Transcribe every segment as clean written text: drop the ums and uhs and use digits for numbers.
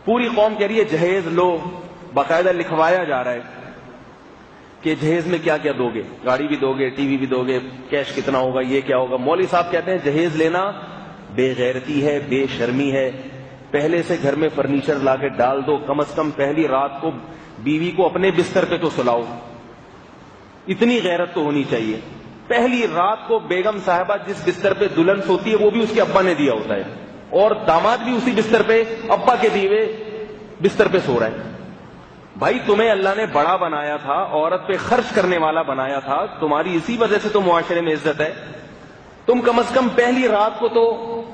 پوری قوم کہہ رہی ہے جہیز لو، باقاعدہ لکھوایا جا رہا ہے کہ جہیز میں کیا کیا دو گے، گاڑی بھی دو گے، ٹی وی بھی دو گے، کیش کتنا ہوگا، یہ کیا ہوگا۔ مولوی صاحب کہتے ہیں جہیز لینا بے غیرتی ہے، بے شرمی ہے، پہلے سے گھر میں فرنیچر لا کے ڈال دو، کم از کم پہلی رات کو بیوی کو اپنے بستر پہ تو سلاؤ، اتنی غیرت تو ہونی چاہیے۔ پہلی رات کو بیگم صاحبہ جس بستر پہ دلہن سوتی ہے وہ بھی اس کے ابا نے دیا ہوتا ہے، اور داماد بھی اسی بستر پہ ابا کے دیے بستر پہ سو رہا ہے۔ بھائی تمہیں اللہ نے بڑا بنایا تھا، عورت پہ خرچ کرنے والا بنایا تھا، تمہاری اسی وجہ سے تو معاشرے میں عزت ہے، تم کم از کم پہلی رات کو تو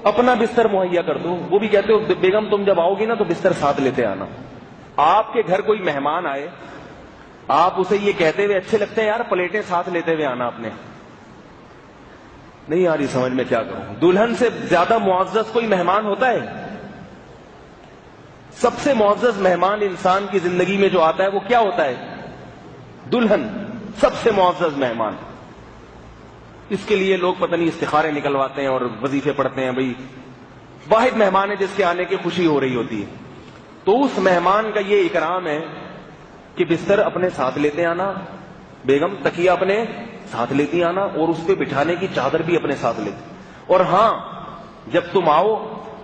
اپنا بستر مہیا کر دو۔ وہ بھی کہتے ہو بیگم تم جب آؤ گی نا تو بستر ساتھ لیتے آنا۔ آپ کے گھر کوئی مہمان آئے، آپ اسے یہ کہتے ہوئے اچھے لگتے ہیں یار پلیٹیں ساتھ لیتے ہوئے آنا اپنے، نہیں آ رہی سمجھ میں کیا کروں۔ دلہن سے زیادہ معزز کوئی مہمان ہوتا ہے؟ سب سے معزز مہمان انسان کی زندگی میں جو آتا ہے وہ کیا ہوتا ہے؟ دلہن، سب سے معزز مہمان۔ اس کے لیے لوگ پتہ نہیں استخارے نکلواتے ہیں اور وظیفے پڑھتے ہیں، بھئی واحد مہمان ہے جس کے آنے کی خوشی ہو رہی ہوتی ہے۔ تو اس مہمان کا یہ اکرام ہے کہ بستر اپنے ساتھ لیتے آنا، بیگم تکیہ اپنے ساتھ لیتی آنا، اور اس پہ بٹھانے کی چادر بھی اپنے ساتھ لیتی۔ اور ہاں جب تم آؤ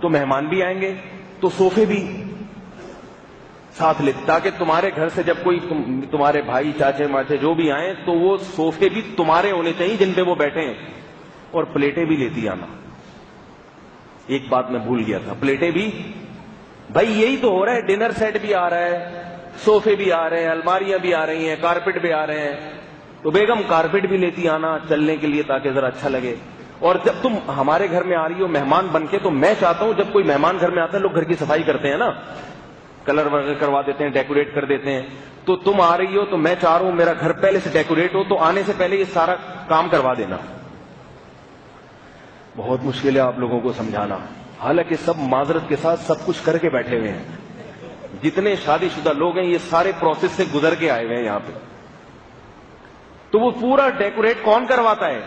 تو مہمان بھی آئیں گے تو صوفے بھی ساتھ لیتے، تاکہ تمہارے گھر سے جب کوئی تمہارے بھائی چاچے ماچے جو بھی آئیں تو وہ صوفے بھی تمہارے ہونے چاہیے جن پہ وہ بیٹھے ہیں، اور پلیٹیں بھی لیتی آنا۔ ایک بات میں بھول گیا تھا، پلیٹیں بھی، بھائی یہی تو ہو رہا ہے، ڈنر سیٹ بھی آ رہا ہے، صوفے بھی آ رہے ہیں، الماریاں بھی آ رہی ہیں، کارپٹ بھی آ رہے ہیں، تو بیگم کارپٹ بھی لیتی آنا چلنے کے لیے تاکہ ذرا اچھا لگے۔ اور جب تم ہمارے گھر میں آ رہی ہو مہمان بن کے، تو میں چاہتا ہوں جب کوئی مہمان گھر میں آتا ہے لوگ گھر کی صفائی کرتے ہیں نا، کلر وغیرہ کروا دیتے ہیں، ڈیکوریٹ کر دیتے ہیں، تو تم آ رہی ہو تو میں چاہ رہا ہوں میرا گھر پہلے سے ڈیکوریٹ ہو، تو آنے سے پہلے یہ سارا کام کروا دینا۔ بہت مشکل ہے آپ لوگوں کو سمجھانا، حالانکہ سب معذرت کے ساتھ سب کچھ کر کے بیٹھے ہوئے ہیں، جتنے شادی شدہ لوگ ہیں یہ سارے پروسیس سے گزر کے آئے ہوئے ہیں یہاں پہ۔ تو وہ پورا ڈیکوریٹ کون کرواتا ہے؟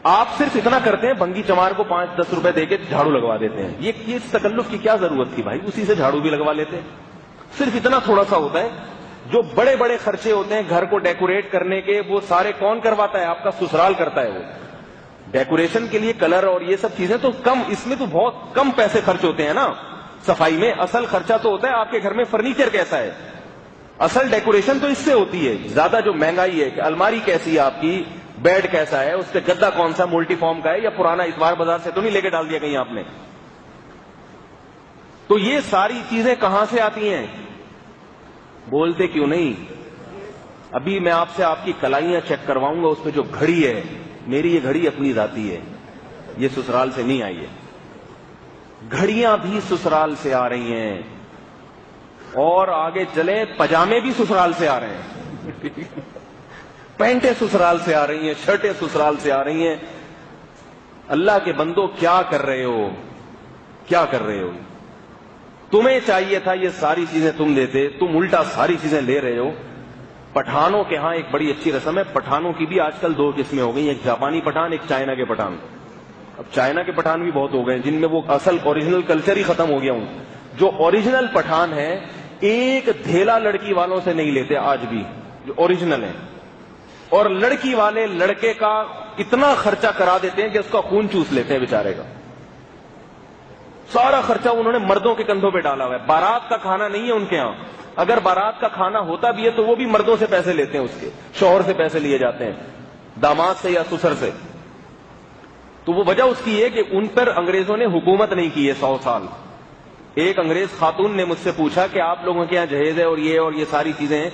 آپ صرف اتنا کرتے ہیں بھنگی چمار کو 5-10 روپے دے کے جھاڑو لگوا دیتے ہیں۔ یہ اس تکلف کی کیا ضرورت تھی بھائی، اسی سے جھاڑو بھی لگوا لیتے ہیں۔ صرف اتنا تھوڑا سا ہوتا ہے، جو بڑے بڑے خرچے ہوتے ہیں گھر کو ڈیکوریٹ کرنے کے وہ سارے کون کرواتا ہے؟ آپ کا سسرال کرتا ہے۔ وہ ڈیکوریشن کے لیے کلر اور یہ سب چیزیں تو کم، اس میں تو بہت کم پیسے خرچ ہوتے ہیں نا صفائی میں، اصل خرچہ تو ہوتا ہے آپ کے گھر میں فرنیچر کیسا ہے، اصل ڈیکوریشن تو اس سے ہوتی ہے۔ زیادہ جو مہنگائی ہے کہ الماری کیسی ہے آپ کی، بیڈ کیسا ہے، اس پہ گدا کون سا ملٹی فارم کا ہے یا پرانا اتوار بازار سے تو نہیں لے کے ڈال دیا کہیں آپ نے۔ تو یہ ساری چیزیں کہاں سے آتی ہیں؟ بولتے کیوں نہیں؟ ابھی میں آپ سے آپ کی کلائیاں چیک کرواؤں گا، اس پہ جو گھڑی ہے، میری یہ گھڑی اپنی ذاتی ہے، یہ سسرال سے نہیں آئی ہے۔ گھڑیاں بھی سسرال سے آ رہی ہیں، اور آگے چلیں پجامے بھی سسرال سے آ رہے ہیں، پینٹیں سسرال سے آ رہی ہیں، شرٹیں سسرال سے آ رہی ہیں۔ اللہ کے بندو کیا کر رہے ہو، کیا کر رہے ہو؟ تمہیں چاہیے تھا یہ ساری چیزیں تم دیتے، تم الٹا ساری چیزیں لے رہے ہو۔ پٹھانوں کے ہاں ایک بڑی اچھی رسم ہے، پٹھانوں کی بھی آج کل 2 قسمیں ہو گئی، ایک جاپانی پٹھان، ایک چائنا کے پٹھان۔ اب چائنا کے پٹھان بھی بہت ہو گئے جن میں وہ اصل اوریجنل کلچر ہی ختم ہو گیا ہوں۔ جو اوریجنل پٹھان ہے ایک دھیلا لڑکی والوں سے نہیں لیتے آج بھی، جو اوریجنل ہے، اور لڑکی والے لڑکے کا اتنا خرچہ کرا دیتے ہیں کہ اس کا خون چوس لیتے ہیں بیچارے کا، سارا خرچہ انہوں نے مردوں کے کندھوں پہ ڈالا ہوا ہے۔ بارات کا کھانا نہیں ہے ان کے ہاں، اگر بارات کا کھانا ہوتا بھی ہے تو وہ بھی مردوں سے پیسے لیتے ہیں، اس کے شوہر سے پیسے لیے جاتے ہیں، داماد سے یا سسر سے۔ تو وہ وجہ اس کی ہے کہ ان پر انگریزوں نے حکومت نہیں کی ہے 100 سال۔ ایک انگریز خاتون نے مجھ سے پوچھا کہ آپ لوگوں کے یہاں جہیز ہے اور یہ ساری چیزیں ہیں،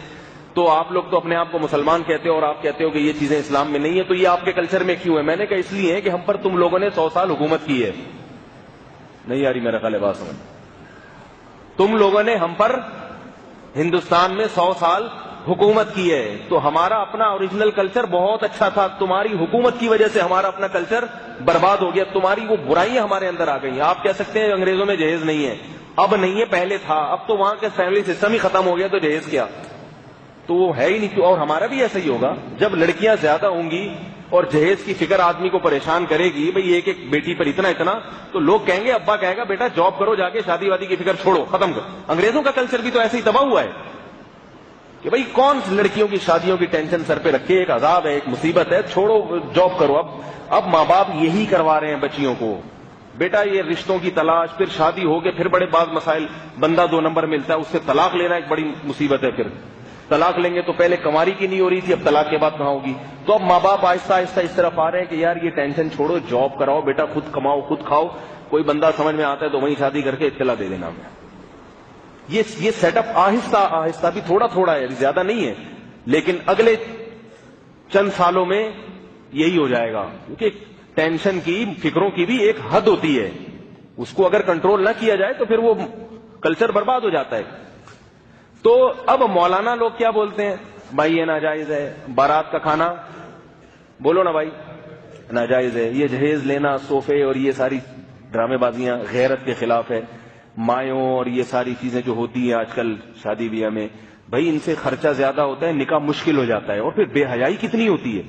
تو آپ لوگ تو اپنے آپ کو مسلمان کہتے ہو اور آپ کہتے ہو کہ یہ چیزیں اسلام میں نہیں ہے، تو یہ آپ کے کلچر میں کیوں ہے؟ میں نے کہا اس لیے ہے کہ ہم پر تم لوگوں نے 100 سال حکومت کی ہے۔ نہیں آ رہی میرا خیال ہے بات سمجھ؟ تم لوگوں نے ہم پر ہندوستان میں 100 سال حکومت کی ہے، تو ہمارا اپنا اوریجنل کلچر بہت اچھا تھا، تمہاری حکومت کی وجہ سے ہمارا اپنا کلچر برباد ہو گیا، تمہاری وہ برائیاں ہمارے اندر آ گئی۔ آپ کہہ سکتے ہیں انگریزوں میں جہیز نہیں ہے، اب نہیں ہے، پہلے تھا، اب تو وہاں کے فیملی سسٹم ہی ختم ہو گیا، تو جہیز کیا؟ تو وہ ہے ہی نہیں۔ اور ہمارا بھی ایسا ہی ہوگا، جب لڑکیاں زیادہ ہوں گی اور جہیز کی فکر آدمی کو پریشان کرے گی، بھئی ایک ایک بیٹی پر اتنا اتنا، تو لوگ کہیں گے، ابا کہے گا بیٹا جاب کرو جا کے، شادی وادی کی فکر چھوڑو، ختم کر۔ انگریزوں کا کلچر بھی تو ایسے ہی تباہ ہوا ہے کہ بھئی کون لڑکیوں کی شادیوں کی ٹینشن سر پہ رکھے، ایک عذاب ہے، ایک مصیبت ہے، چھوڑو جاب کرو۔ اب ماں باپ یہی کروا رہے ہیں بچیوں کو، بیٹا یہ رشتوں کی تلاش، پھر شادی ہو کے پھر بڑے بعض مسائل، بندہ 2 نمبر ملتا ہے، اس سے طلاق لینا ایک بڑی مصیبت ہے، پھر طلاق لیں گے تو پہلے کنواری کی نہیں ہو رہی تھی، اب طلاق کے بعد کہاں ہوگی؟ تو اب ماں باپ آہستہ آہستہ اس طرف آ رہے ہیں کہ یار یہ ٹینشن چھوڑو، جاب کراؤ بیٹا، خود کماؤ خود کھاؤ، کوئی بندہ سمجھ میں آتا ہے تو وہیں شادی کر کے اطلاع دے دینا ہمیں۔ یہ سیٹ اپ آہستہ آہستہ بھی تھوڑا تھوڑا ہے، زیادہ نہیں ہے، لیکن اگلے چند سالوں میں یہی ہو جائے گا، کیونکہ ٹینشن کی، فکروں کی بھی ایک حد ہوتی ہے، اس کو اگر کنٹرول نہ کیا جائے تو پھر وہ کلچر برباد ہو جاتا ہے۔ تو اب مولانا لوگ کیا بولتے ہیں؟ بھائی یہ ناجائز ہے، بارات کا کھانا، بولو نا بھائی، ناجائز ہے، یہ جہیز لینا، صوفے اور یہ ساری ڈرامے بازیاں غیرت کے خلاف ہے، مایوں اور یہ ساری چیزیں جو ہوتی ہیں آج کل شادی بیاہ میں، بھائی ان سے خرچہ زیادہ ہوتا ہے، نکاح مشکل ہو جاتا ہے، اور پھر بے حیائی کتنی ہوتی ہے۔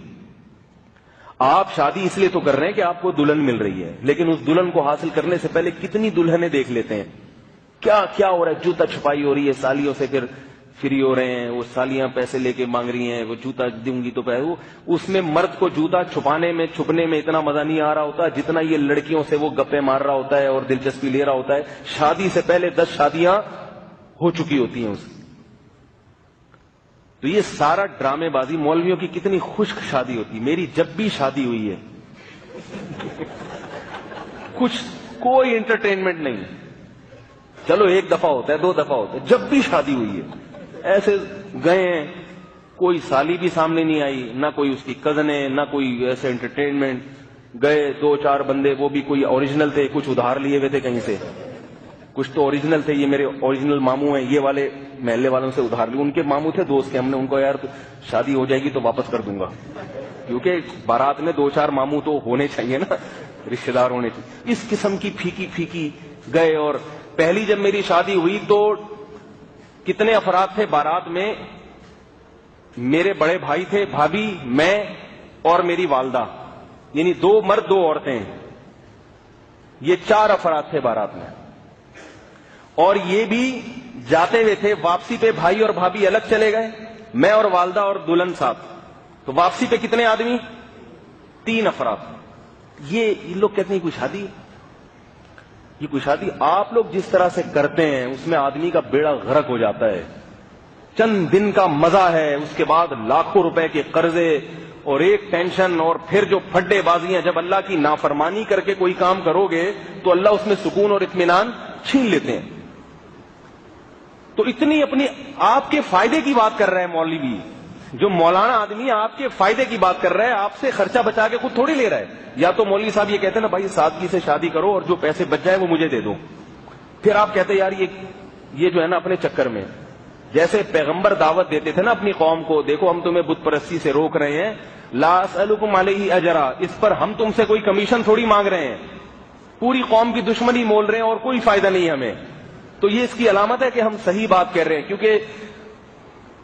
آپ شادی اس لیے تو کر رہے ہیں کہ آپ کو دلہن مل رہی ہے، لیکن اس دلہن کو حاصل کرنے سے پہلے کتنی دلہنیں دیکھ لیتے ہیں، کیا کیا ہو رہا ہے، جوتا چھپائی ہو رہی ہے، سالیوں سے پھر فری ہو رہے ہیں، وہ سالیاں پیسے لے کے مانگ رہی ہیں، وہ جوتا دوں گی تو پیسے، اس میں مرد کو جوتا چھپانے میں چھپنے میں اتنا مزہ نہیں آ رہا ہوتا جتنا یہ لڑکیوں سے وہ گپے مار رہا ہوتا ہے اور دلچسپی لے رہا ہوتا ہے۔ شادی سے پہلے 10 شادیاں ہو چکی ہوتی ہیں اس کی۔ تو یہ سارا ڈرامے بازی، مولویوں کی کتنی خشک شادی ہوتی، میری جب بھی شادی ہوئی ہے کچھ کوئی انٹرٹینمنٹ نہیں، چلو 1 دفعہ ہوتا ہے 2 دفعہ ہوتا ہے، جب بھی شادی ہوئی ہے ایسے گئے ہیں، کوئی سالی بھی سامنے نہیں آئی، نہ کوئی اس کی کزنیں، نہ کوئی ایسے انٹرٹینمنٹ، گئے 2-4 بندے، وہ بھی کوئی اوریجنل تھے، کچھ ادھار لیے ہوئے تھے کہیں سے، کچھ تو اوریجنل تھے، یہ میرے اوریجنل ماموں ہیں، یہ والے محلے والوں سے ادھار لیے، ان کے ماموں تھے دوست کے، ہم نے ان کو یار شادی ہو جائے گی تو واپس کر دوں گا، کیونکہ بارات میں 2-4 ماموں تو ہونے چاہیے نا، رشتے دار ہونے چاہیے، اس قسم کی پھیکی پھیکی گئے۔ اور پہلی جب میری شادی ہوئی تو کتنے افراد تھے بارات میں؟ میرے بڑے بھائی تھے، بھابھی، میں اور میری والدہ، یعنی 2 مرد 2 عورتیں، یہ 4 افراد تھے بارات میں، اور یہ بھی جاتے ہوئے تھے، واپسی پہ بھائی اور بھابھی الگ چلے گئے، میں اور والدہ اور دلہن صاحب، تو واپسی پہ کتنے آدمی؟ 3 افراد۔ یہ لوگ کہتے ہیں کوئی شادی، یہ کوئی شادی؟ آپ لوگ جس طرح سے کرتے ہیں اس میں آدمی کا بیڑا غرق ہو جاتا ہے، چند دن کا مزہ ہے، اس کے بعد لاکھوں روپے کے قرضے اور ایک ٹینشن، اور پھر جو پھڈے بازیاں، جب اللہ کی نافرمانی کر کے کوئی کام کرو گے تو اللہ اس میں سکون اور اطمینان چھین لیتے ہیں۔ تو اتنی اپنی آپ کے فائدے کی بات کر رہے ہیں مولوی، جو مولانا آدمی آپ کے فائدے کی بات کر رہا ہے، آپ سے خرچہ بچا کے خود تھوڑی لے رہا ہے۔ یا تو مولوی صاحب یہ کہتے ہیں نا بھائی سادگی سے شادی کرو اور جو پیسے بچ جائے وہ مجھے دے دو، پھر آپ کہتے ہیں یار یہ جو ہے نا اپنے چکر میں، جیسے پیغمبر دعوت دیتے تھے نا اپنی قوم کو، دیکھو ہم تمہیں بت پرستی سے روک رہے ہیں، لا اسألکم علیہ اجرا، اس پر ہم تم سے کوئی کمیشن تھوڑی مانگ رہے ہیں، پوری قوم کی دشمنی مول رہے ہیں اور کوئی فائدہ نہیں ہمیں۔ تو یہ اس کی علامت ہے کہ ہم صحیح بات کہہ رہے ہیں، کیونکہ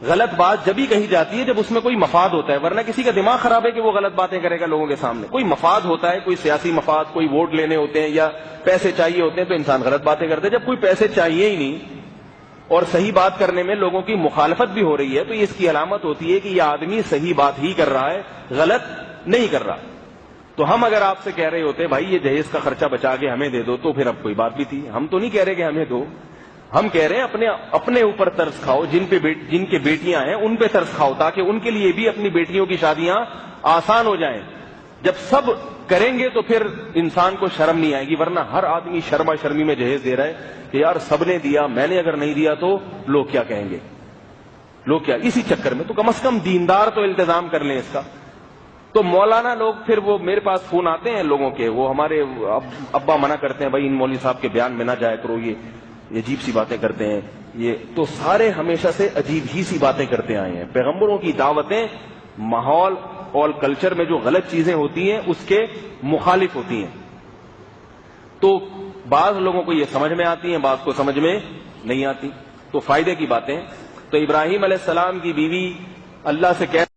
غلط بات جب ہی کہی جاتی ہے جب اس میں کوئی مفاد ہوتا ہے، ورنہ کسی کا دماغ خراب ہے کہ وہ غلط باتیں کرے گا لوگوں کے سامنے۔ کوئی مفاد ہوتا ہے، کوئی سیاسی مفاد، کوئی ووٹ لینے ہوتے ہیں یا پیسے چاہیے ہوتے ہیں تو انسان غلط باتیں کرتے ہیں۔ جب کوئی پیسے چاہیے ہی نہیں اور صحیح بات کرنے میں لوگوں کی مخالفت بھی ہو رہی ہے تو یہ اس کی علامت ہوتی ہے کہ یہ آدمی صحیح بات ہی کر رہا ہے، غلط نہیں کر رہا۔ تو ہم اگر آپ سے کہہ رہے ہوتے بھائی یہ جہیز کا خرچہ بچا کے ہمیں دے دو تو پھر اب کوئی بات بھی تھی، ہم تو نہیں کہہ رہے کہ ہمیں دو، ہم کہہ رہے ہیں اپنے اوپر ترس کھاؤ، جن کے بیٹیاں ہیں ان پہ ترس کھاؤ تاکہ ان کے لیے بھی اپنی بیٹیوں کی شادیاں آسان ہو جائیں۔ جب سب کریں گے تو پھر انسان کو شرم نہیں آئے گی، ورنہ ہر آدمی شرما شرمی میں جہیز دے رہا ہے کہ یار سب نے دیا، میں نے اگر نہیں دیا تو لوگ کیا کہیں گے، لوگ کیا، اسی چکر میں تو کم از کم دیندار تو التزام کر لیں اس کا۔ تو مولانا لوگ پھر وہ میرے پاس فون آتے ہیں لوگوں کے، وہ ہمارے ابا منع کرتے ہیں بھائی ان مولوی صاحب کے بیان میں نہ جایا کرو، یہ عجیب سی باتیں کرتے ہیں، یہ تو سارے ہمیشہ سے عجیب ہی سی باتیں کرتے آئے ہیں۔ پیغمبروں کی دعوتیں ماحول اور کلچر میں جو غلط چیزیں ہوتی ہیں اس کے مخالف ہوتی ہیں، تو بعض لوگوں کو یہ سمجھ میں آتی ہیں، بعض کو سمجھ میں نہیں آتی۔ تو فائدے کی باتیں، تو ابراہیم علیہ السلام کی بیوی اللہ سے کہہ